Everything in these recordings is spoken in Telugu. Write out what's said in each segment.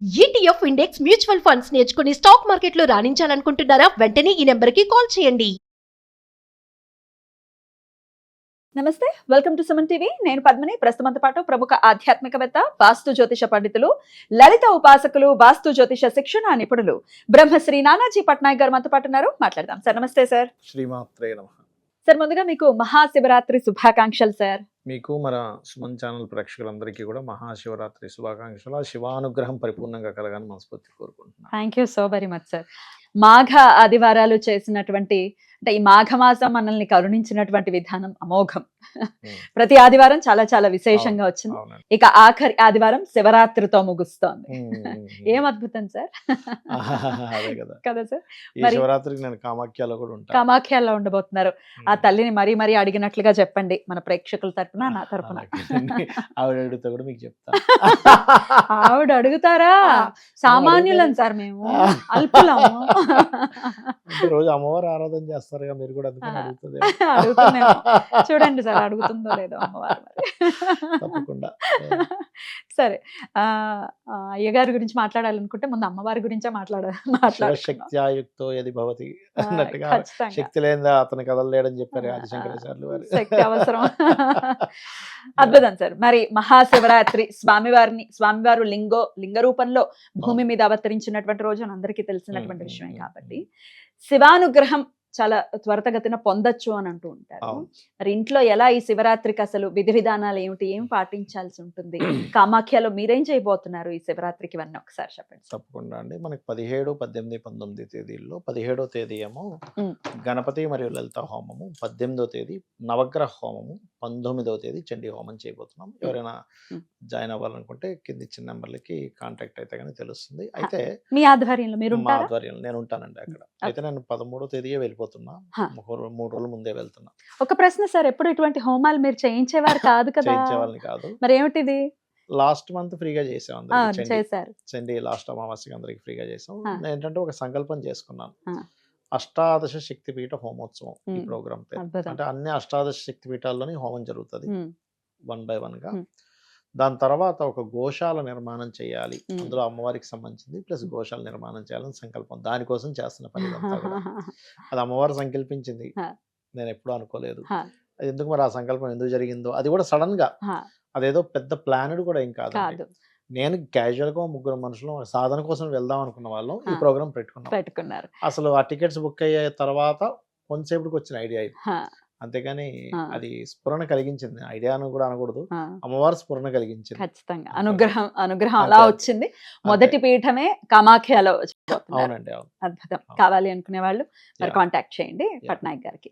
ఈటీఎఫ్ ఇండెక్స్ మ్యూచువల్ ఫండ్స్ నేర్చుకుని స్టాక్ మార్కెట్లో రాణించాలనుకుంటున్నారా? వెంటనే ఈ నెంబర్కి కాల్ చేయండి. నమస్తే, వెల్కమ్ టు సుమన్ టీవీ. నేను పద్మిని. ప్రస్తుతంతో పాటు ప్రముఖ ఆధ్యాత్మికవేత్త, వాస్తు జ్యోతిష పండితులు, లలిత ఉపాసకులు, వాస్తు జ్యోతిష శిక్షణ నిపుణులు బ్రహ్మశ్రీ నానాజీ పట్నాయక్ గారు మనతో పాటు ఉన్నారు. మాట్లాడదాం సార్. నమస్తే సార్. శ్రీమాత్రే నమః. సార్, ముందుగా మీకు మహాశివరాత్రి శుభాకాంక్షలు సార్. మీకు మన సుమన్ ఛానల్ ప్రేక్షకులందరికీ కూడా మహాశివరాత్రి శుభాకాంక్షలు. ఆ శివానుగ్రహం పరిపూర్ణంగా కలగాలని మనస్ఫూర్తి కోరుకుంటున్నాను. Thank you so very much sir. మాఘ ఆదివారాలు చేసినటువంటి, అంటే ఈ మాఘమాసం మనల్ని కరుణించినటువంటి విధానం అమోఘం. ప్రతి ఆదివారం చాలా చాలా విశేషంగా వచ్చింది. అవునండి. ఇక ఆఖరి ఆదివారం శివరాత్రితో ముగుస్తోంది. ఏం అద్భుతం సార్. అదే కదా. కదా సార్. ఈ మరి శివరాత్రికి నేను కామాఖ్యలో కూడా ఉంటాను. కామాఖ్యలో ఉండబోతున్నారు. ఆ తల్లిని మరీ మరీ అడిగినట్లుగా చెప్పండి, మన ప్రేక్షకుల తరపున, నా తరపున. ఆవిడ అడిగితే కూడా మీకు చెప్తా. ఆవిడ అడుగుతారా? సామాన్యులం సార్ మేము, అల్పులము. అంటే రోజు అమ్మవారు ఆరాధన చేస్తారుగా, మీరు కూడా అందుకని అడుగుతుంది. అడుగుతున్నాము. చూడండి సార్, అడుగుతుందో లేదో అమ్మవారు మరి. తప్పకుండా. సరే, అయ్యగారి గురించి మాట్లాడాలనుకుంటే ముందు అమ్మవారి గురించే మాట్లాడాలి. శక్త్యాయుక్తో యది భవతి అన్నట్టుగా, శక్తి లేనిదా అతను కదలలేడని చెప్పారు ఆదిశంకరాచార్యులు వారు. శక్తి అవసరం. అద్భుతం సార్. మరి మహాశివరాత్రి స్వామివారు లింగ రూపంలో భూమి మీద అవతరించినటువంటి రోజు అందరికీ తెలిసినటువంటి విషయమే కాబట్టి శివానుగ్రహం చాలా త్వరితగతిన పొందొచ్చు అని అంటూ ఉంటారు. మరి ఇంట్లో ఎలా ఈ శివరాత్రికి అసలు విధి విధానాలు ఏమిటి, ఏం పాటించాల్సి ఉంటుంది? కామాఖ్యలో మీరేం చేయబోతున్నారు ఈ శివరాత్రికి? ఇవన్నీ ఒకసారి చెప్పండి. తప్పకుండా అండి. మనకి 17, 18, 19 తేదీల్లో 17వ తేదీ ఏమో గణపతి మరియు లలిత హోమము, 18వ తేదీ నవగ్రహ హోమము, 19వ తేదీ చండీ హోమం చేయబోతున్నాం. ఎవరైనా జాయిన్ అవ్వాలనుకుంటే కింది ఇచ్చిన నెంబర్లకి కాంటాక్ట్ అయితే కానీ తెలుస్తుంది. అయితే మీ ఆధ్వర్యంలో మీరు మా ఆధ్వర్యంలో నేను ఉంటానండి అక్కడ. అయితే నేను 13వ తేదీయే వెళ్ళిపోతున్నా. 3 రోజుల ముందే వెళ్తున్నా. ఒక ప్రశ్న సార్, ఎప్పుడు ఇటువంటి హోమాలు మీరు చేయించేవారు కాదు కదా? చేయించేవాళ్ళని కాదు. మరి ఏమిటిది? లాస్ట్ మంత్ ఫ్రీగా చేసాం అందరికి. చేశారు. చండీ లాస్ట్ అమావాస్యకి అందరికి ఫ్రీగా చేసాం. ఏంటంటే ఒక సంకల్పం చేసుకున్నాను. అష్టాదశ శక్తిపీఠ హోమోత్సవం ఈ ప్రోగ్రామ్ పేరు. అంటే అన్ని అష్టాదశ శక్తిపీఠాల్లోని హోమం జరుగుతుంది 1 by 1 గా. దాని తర్వాత ఒక గోశాల నిర్మాణం చేయాలి, అందులో అమ్మవారికి సంబంధించింది ప్లస్ గోశాల నిర్మాణం చేయాలని సంకల్పం. దానికోసం చేస్తున్న పని ఇదంతా కూడా. అది అమ్మవారు సంకల్పించింది, నేను ఎప్పుడూ అనుకోలేదు. అది ఎందుకు మరి ఆ సంకల్పం ఎందుకు జరిగిందో, అది కూడా సడన్ గా, అదేదో పెద్ద ప్లానెడ్ కూడా ఏం కాదు. నేను క్యాజువల్ గా 3 మనుషులు సాధన కోసం వెళ్దాం అనుకున్న వాళ్ళం ఈ ప్రోగ్రామ్ పెట్టుకున్నారు. అసలు ఆ టికెట్స్ బుక్ అయ్యే తర్వాత కొంతసేపటికి వచ్చిన ఐడియా ఇది. అంతేగాని అది స్ఫురణ కలిగించింది. ఐడియాను కూడా అనకూడదు, అమ్మవారు స్ఫురణ కలిగించింది. ఖచ్చితంగా అనుగ్రహం అలా వచ్చింది. మొదటి పీఠమే కామాఖ్యలో. అవునండి, అవును. అద్భుతం. కావాలి అనుకునే వాళ్ళు మరి కాంటాక్ట్ చేయండి పట్నాయక్ గారికి.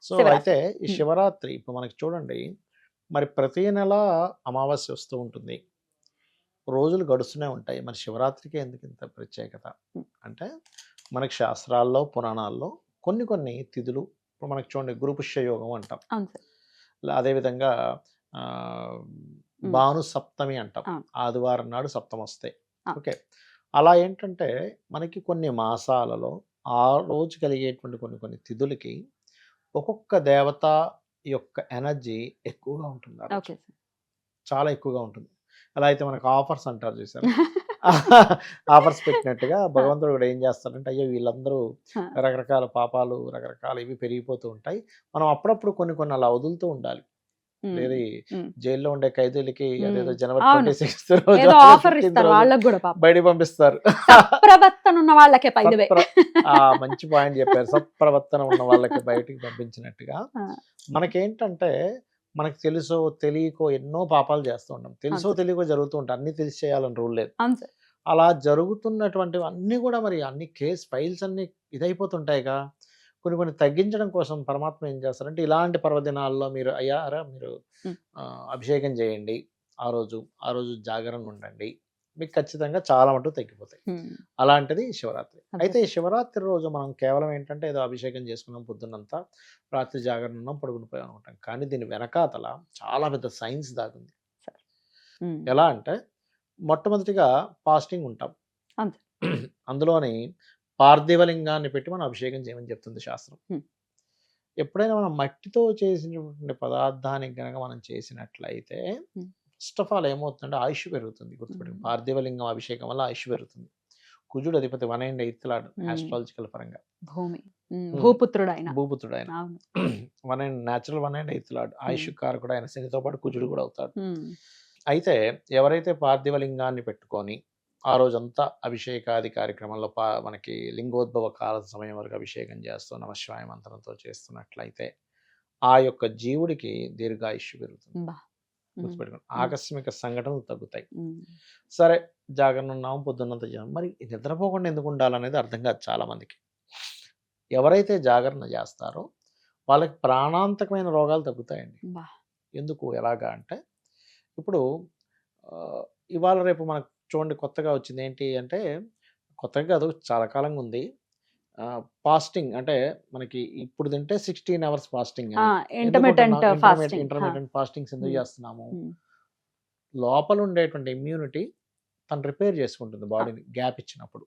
సో అయితే ఈ శివరాత్రి ఇప్పుడు మనకి చూడండి, మరి ప్రతి నెల అమావాస్య వస్తూ ఉంటుంది, రోజులు గడుస్తూనే ఉంటాయి. మరి శివరాత్రికి ఎందుకు ఇంత ప్రత్యేకత అంటే, మనకి శాస్త్రాల్లో పురాణాల్లో కొన్ని తిథులు, ఇప్పుడు మనకి చూడండి గురుపుష్య యోగం అంటాం, అదేవిధంగా భాను సప్తమి అంటాం, ఆదివారం నాడు సప్తమి వస్తాయి. ఓకే, అలా ఏంటంటే మనకి కొన్ని మాసాలలో ఆ రోజు కలిగేటువంటి కొన్ని తిథులకి ఒక్కొక్క దేవత యొక్క ఎనర్జీ ఎక్కువగా ఉంటుంది, చాలా ఎక్కువగా ఉంటుంది. అలా అయితే మనకు ఆఫర్స్ అంటారు చూసారు, ఆఫర్స్ పెట్టినట్టుగా భగవంతుడు కూడా ఏం చేస్తాడంటే, అయ్యో వీళ్ళందరూ రకరకాల పాపాలు రకరకాల ఇవి పెరిగిపోతూ ఉంటాయి, మనం అప్పుడప్పుడు కొన్ని అలా వదులుతూ ఉండాలి. లేదు జైల్లో ఉండే ఖైదీలకి అదేదో జనవరి 26 బయటికి పంపిస్తారు. మంచి పాయింట్ చెప్పారు, సత్ప్రవర్తన ఉన్న వాళ్ళకి బయటికి పంపించినట్టుగా. మనకేంటంటే మనకు తెలుసో తెలియకో ఎన్నో పాపాలు చేస్తూ ఉంటాం, తెలుసో తెలియకో జరుగుతూ ఉంటాయి. అన్ని తెలిసి చేయాలని రూల్ లేదు. అలా జరుగుతున్నటువంటివి అన్ని కూడా మరి అన్ని కేస్ ఫైల్స్ అన్ని ఇదైపోతుంటాయిగా. కొన్ని తగ్గించడం కోసం పరమాత్మ ఏం చేస్తారంటే, ఇలాంటి పర్వదినాల్లో మీరు మీరు అభిషేకం చేయండి, ఆ రోజు జాగరణ ఉండండి, మీకు ఖచ్చితంగా చాలా మటుకు తగ్గిపోతాయి. అలాంటిది శివరాత్రి. అయితే ఈ శివరాత్రి రోజు మనం కేవలం ఏంటంటే ఏదో అభిషేకం చేసుకున్నాం పొద్దున్నంతా, రాత్రి జాగరణ ఉన్నాం, పడుకుని పోయాం అనుకుంటాం. కానీ దీని వెనకాతల చాలా పెద్ద సైన్స్ దాగుంది. ఎలా అంటే, మొట్టమొదటిగా ఫాస్టింగ్ ఉంటాం, అందులోని పార్థివలింగాన్ని పెట్టి మనం అభిషేకం చేయమని చెప్తుంది శాస్త్రం. ఎప్పుడైనా మనం మట్టితో చేసినటువంటి పదార్థానికి కనుక మనం చేసినట్లయితే ఫస్ట్ ఆఫ్ ఆల్ ఏమవుతుందంటే ఆయుష్ పెరుగుతుంది. గుర్తుపెట్టుకోండి. పార్థివలింగం అభిషేకం వల్ల ఆయుష్ పెరుగుతుంది. కుజుడు అధిపతి 1 అండ్ 8th లార్డ్ ఆస్ట్రాలజికల్ పరంగా. భూమి భూపుత్రుడు ఆయన. భూపుత్రుడు ఆయన. అవును. 1 and natural 1 and 8th lord. ఆయుష్ కారకుడు ఆయన. శనితో పాటు కుజుడు కూడా అవుతాడు. ఉమ్, అయితే ఎవరైతే పార్థివలింగాన్ని పెట్టుకొని ఆ రోజంతా అభిషేకాది కార్యక్రమంలో మనకి లింగోద్భవ కాల సమయం వరకు అభిషేకం చేస్తూ నమశివాయ మంత్రంతో చేస్తున్నట్లయితే ఆ యొక్క జీవుడికి దీర్ఘాయుష్యు పెరుగుతుంది. బా. గుర్తుపెట్టుకోండి. ఆకస్మిక సంఘటనలు తగ్గుతాయి. ఉమ్, సరే జాగరణ ఉన్నాము, పొద్దున్నంత చేయాలి, మరి నిద్రపోకుండా ఎందుకు ఉండాలనేది అర్థం కాదు చాలా మందికి. ఎవరైతే జాగరణ చేస్తారో వాళ్ళకి ప్రాణాంతకమైన రోగాలు తగ్గుతాయండి. బా. ఎందుకు ఎలాగా అంటే ఇప్పుడు ఇవాళ రేపు మనకు చూడండి కొత్తగా వచ్చింది ఏంటి అంటే, కొత్తగా కాదు చాలా కాలంగా ఉంది, ఫాస్టింగ్. అంటే మనకి ఇప్పుడు తింటే 16 hours fasting. Intermittent fasting. Intermittent fastings ఎందుకు ఉమ్, చేస్తున్నాము? ఉమ్, లోపల ఉండేటువంటి ఇమ్యూనిటీ తను రిపేర్ చేసుకుంటుంది బాడీని గ్యాప్ ఇచ్చినప్పుడు.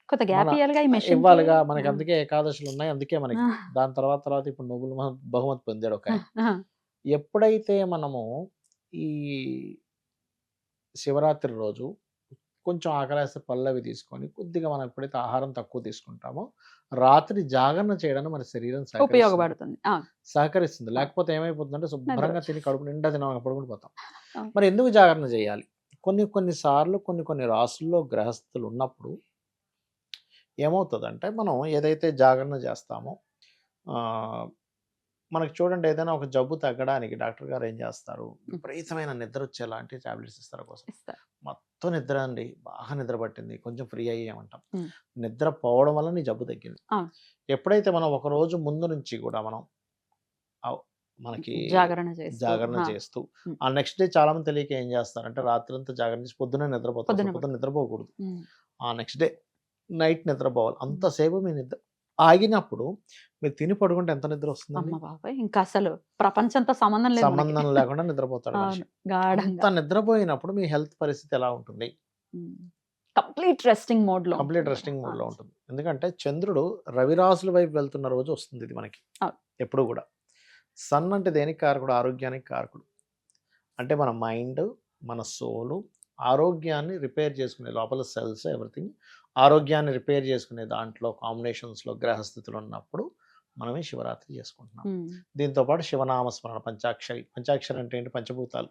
కొంత గ్యాప్ మన ఇవ్వాలిగా ఈ మెషిన్ ఇవ్వాలిగా మనకి. అందుకే ఏకాదశులు ఉన్నాయి, అందుకే మనకి. దాని తర్వాత ఇప్పుడు నువ్వులు బహుమతి పొందాడు ఒక ఆయన. ఎప్పుడైతే మనము ఈ శివరాత్రి రోజు కొంచెం ఆకలేస్తే పళ్ళవి తీసుకొని కొద్దిగా మనం ఎప్పుడైతే ఆహారం తక్కువ తీసుకుంటామో రాత్రి జాగరణ చేయడానికి మన శరీరం ఉపయోగపడుతుంది. సహకరిస్తుంది. లేకపోతే ఏమైపోతుందంటే శుభ్రంగా తిని కడుపు నిండా తిన పడుకుని పోతాం. అవును. మరి ఎందుకు జాగరణ చేయాలి? కొన్ని సార్లు కొన్ని రాసుల్లో గ్రహస్థులు ఉన్నప్పుడు ఏమవుతుందంటే మనం ఏదైతే జాగరణ చేస్తామో మనకు చూడండి ఏదైనా ఒక జబ్బు తగ్గడానికి డాక్టర్ గారు ఏం చేస్తారు, విపరీతమైన నిద్ర వచ్చేలాంటి టాబ్లెట్స్ ఇస్తారు కోసం. మొత్తం నిద్ర అండి, బాగా నిద్ర పట్టింది, కొంచెం ఫ్రీ అయ్యామంటాం. నిద్ర పోవడం వల్ల నీ జబ్బు తగ్గింది. ఎప్పుడైతే మనం ఒక రోజు ముందు నుంచి కూడా మనం మనకి జాగరణ చేస్తూ ఆ నెక్స్ట్ డే చాలా మంది తెలియక ఏం చేస్తారంటే రాత్రి అంతా జాగరణ చేసి పొద్దున్నే నిద్రపోతారు. పొద్దున్న నిద్రపోకూడదు. ఆ నెక్స్ట్ డే నైట్ నిద్రపోవాలి. అంతసేపు మీ నిద్ర ఆగినప్పుడు మీరు తిని పడుకుంటే ఎంత నిద్ర వస్తుందండి? ఇంకా అసలు ప్రపంచంతో సంబంధం లేకుండా నిద్రపోతాడు మనిషి. అంత నిద్రపోయినప్పుడు మీ హెల్త్ పరిస్థితి ఎలా ఉంటుంది? కంప్లీట్ రెస్టింగ్ మోడ్ లో ఉంటుంది. ఎందుకంటే చంద్రుడు రవిరాశుల వైపు వెళ్తున్న రోజు వస్తుంది ఇది మనకి ఎప్పుడు కూడా. సన్ అంటే దేనికి కారకుడు? ఆరోగ్యానికి కారకుడు. అంటే మన మైండ్, మన సోలు ఆరోగ్యాన్ని రిపేర్ చేసుకునే లోపల సెల్స్ ఎవ్రీథింగ్ ఆరోగ్యాన్ని రిపేర్ చేసుకునే దాంట్లో కాంబినేషన్స్లో గ్రహస్థితులు ఉన్నప్పుడు మనమే శివరాత్రి చేసుకుంటున్నాం. దీంతో పాటు శివనామస్మరణ పంచాక్షరి. పంచాక్షరి అంటే ఏంటి? పంచభూతాలు.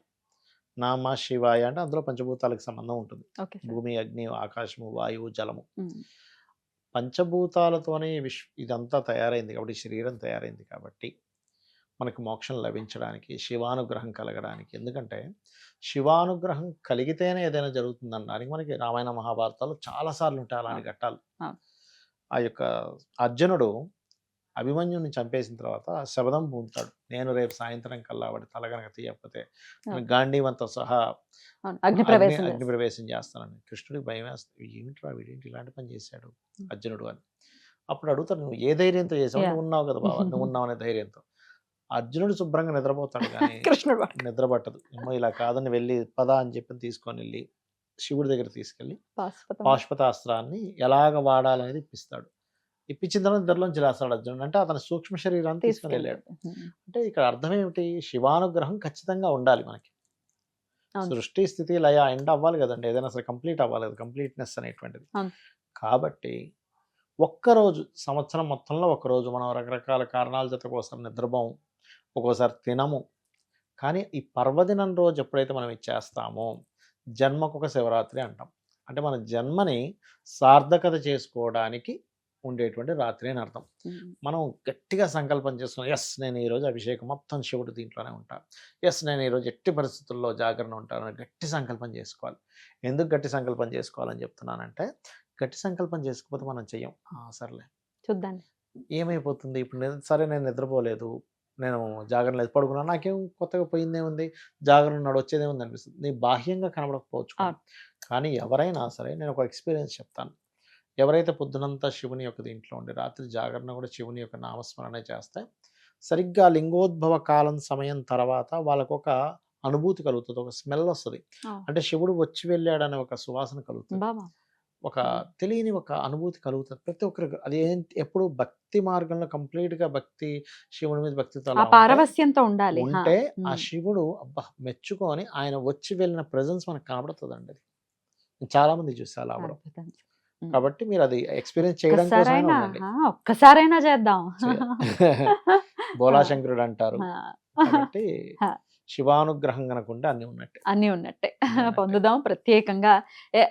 నామ శివాయ అంటే అందులో పంచభూతాలకు సంబంధం ఉంటుంది. భూమి, అగ్ని, ఆకాశము, వాయువు, జలము. పంచభూతాలతోనే ఇదంతా తయారైంది కాబట్టి, శరీరం తయారైంది కాబట్టి మనకు మోక్షం లభించడానికి, శివానుగ్రహం కలగడానికి. ఎందుకంటే శివానుగ్రహం కలిగితేనే ఏదైనా జరుగుతుందనడానికి మనకి రామాయణ మహాభారతాలు చాలాసార్లు ఉంటాయి అలాంటి ఘట్టాలు. ఆ యొక్క అర్జునుడు అభిమన్యుని చంపేసిన తర్వాత శబదం పూంతాడు, నేను రేపు సాయంత్రం కల్లా వాడి తల కనుక తీయకపోతే గాంధీవంతో సహా అగ్ని ప్రవేశం చేస్తానని. కృష్ణుడికి భయం వేస్తుంది, ఏమిట్రా వీడేంటి ఇలాంటి పని చేశాడు అర్జునుడు అని. అప్పుడు అడుగుతాడు, నువ్వు ఏ ధైర్యంతో చేసావు? నువ్వు ఉన్నావు కదా బాబా, నువ్వు ఉన్నావు అనే ధైర్యంతో. అర్జునుడు శుభ్రంగా నిద్రపోతాడు కానీ కృష్ణుడు నిద్ర పట్టదు. ఏమో ఇలా కాదని వెళ్ళి పద అని చెప్పి తీసుకొని వెళ్ళి శివుడి దగ్గర తీసుకెళ్ళి పాశుపతాస్త్రాన్ని ఎలాగ వాడాలనేది ఇప్పిస్తాడు. ఇప్పించిన తర్వాత నిద్రలోంచి లేస్తాడు అర్జునుడు. అంటే అతని సూక్ష్మ శరీరాన్ని తీసుకొని వెళ్ళాడు. అంటే ఇక్కడ అర్థం ఏమిటి? శివానుగ్రహం ఖచ్చితంగా ఉండాలి మనకి. సృష్టి స్థితి లయ ఎండ్ అవ్వాలి కదండి, ఏదైనా సరే కంప్లీట్ అవ్వాలి కదా, కంప్లీట్నెస్ అనేటువంటిది. కాబట్టి ఒక్కరోజు సంవత్సరం మొత్తంలో ఒక్కరోజు మనం రకరకాల కారణాల జత కోసం నిద్రపోము, ఒక్కోసారి తినము. కానీ ఈ పర్వదినం రోజు ఎప్పుడైతే మనం ఇచ్చేస్తామో జన్మకు ఒక శివరాత్రి అంటాం. అంటే మన జన్మని సార్థకత చేసుకోవడానికి ఉండేటువంటి రాత్రి అని అర్థం. మనం గట్టిగా సంకల్పం చేసుకుని, ఎస్ నేను ఈరోజు అభిషేకం మొత్తం శివుడు దీంట్లోనే ఉంటాను, ఎస్ నేను ఈరోజు ఎట్టి పరిస్థితుల్లో జాగరణ ఉంటానని గట్టి సంకల్పం చేసుకోవాలి. ఎందుకు గట్టి సంకల్పం చేసుకోవాలని చెప్తున్నానంటే, గట్టి సంకల్పం చేసుకోకపోతే మనం చెయ్యం. సర్లే చూద్దాం ఏమైపోతుంది. ఇప్పుడు సరే నేను నిద్రపోలేదు, నేను జాగరణ లేదు, పడుకున్నాను, నాకేం కొత్తగా పోయిందేముంది, జాగరణ ఉన్నాడు వచ్చేదేముంది అనిపిస్తుంది. నీ బాహ్యంగా కనబడకపోవచ్చు. కానీ ఎవరైనా సరే నేను ఒక ఎక్స్పీరియన్స్ చెప్తాను. ఎవరైతే పొద్దునంతా శివుని యొక్క దీంట్లో ఉండి రాత్రి జాగరణ కూడా శివుని యొక్క నామస్మరణ చేస్తే సరిగ్గా లింగోద్భవ కాలం సమయం తర్వాత వాళ్ళకు ఒక అనుభూతి కలుగుతుంది, ఒక స్మెల్ వస్తుంది. అంటే శివుడు వచ్చి వెళ్ళాడనే ఒక సువాసన కలుగుతుంది. ఒక తెలియని ఒక అనుభూతి కలుగుతుంది ప్రతి ఒక్కరికి. అది ఎప్పుడు భక్తి మార్గంలో complete గా భక్తి, శివుడి మీద భక్తితో ఆ అలా పారవస్యంతో ఉండాలి. ఉంటే ఆ శివుడు అబ్బా మెచ్చుకొని ఆయన వచ్చి వెళ్ళిన ప్రెజెన్స్ మనకు కనబడుతుందండి. అది చాలా మంది చూస్తే అలా అవ్వడం. అద్భుతం. కాబట్టి మీరు అది ఎక్స్పీరియన్స్ చేయడం కోసమైనా ఒక్కసారైనా ఉండండి. ఒక్కసారైనా చేద్దాం. బోలాశంకరుడు అంటారు. ఆ, కాబట్టి ఆ. శివానుగ్రహం కనుకుంటే అన్ని ఉన్నట్టే. అన్నీ ఉన్నట్టే. ఉన్నట్టే. పొందుదాం ప్రత్యేకంగా.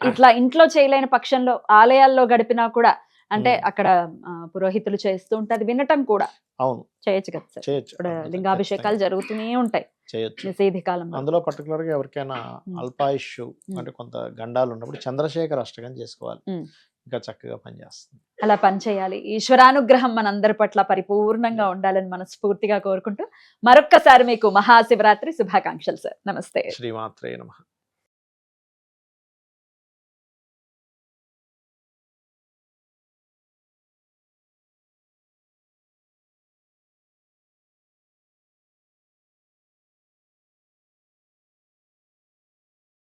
ఇట్లా ఇంట్లో చేయలేని పక్షంలో ఆలయాల్లో గడిపినా కూడా అంటే అక్కడ పురోహితులు చేస్తూ ఉంటే అది వినటం కూడా అవును చేయొచ్చు కదా సార్. చేయొచ్చు. ఇప్పుడు అద్భుతం. లింగాభిషేకాలు ఖచ్చితంగా జరుగుతూనే ఉంటాయి చేయొచ్చు. నిషేధి కాలంలో. అందులో పర్టికులర్ గా ఎవరికైనా అల్పాయుష్ ఉమ్. అంటే కొంత గండాలు ఉన్నప్పుడు చంద్రశేఖర అష్టకం చేసుకోవాలి. ఉమ్. ఇంకా చక్కగా పనిచేస్తుంది. అలా పని చేయాలి. ఈశ్వరానుగ్రహం మనందరి పట్ల పరిపూర్ణంగా ఉండాలని మనస్ఫూర్తిగా కోరుకుంటూ మరొక్కసారి మీకు మహాశివరాత్రి శుభాకాంక్షలు సార్. నమస్తే. శ్రీమాత్రే నమః.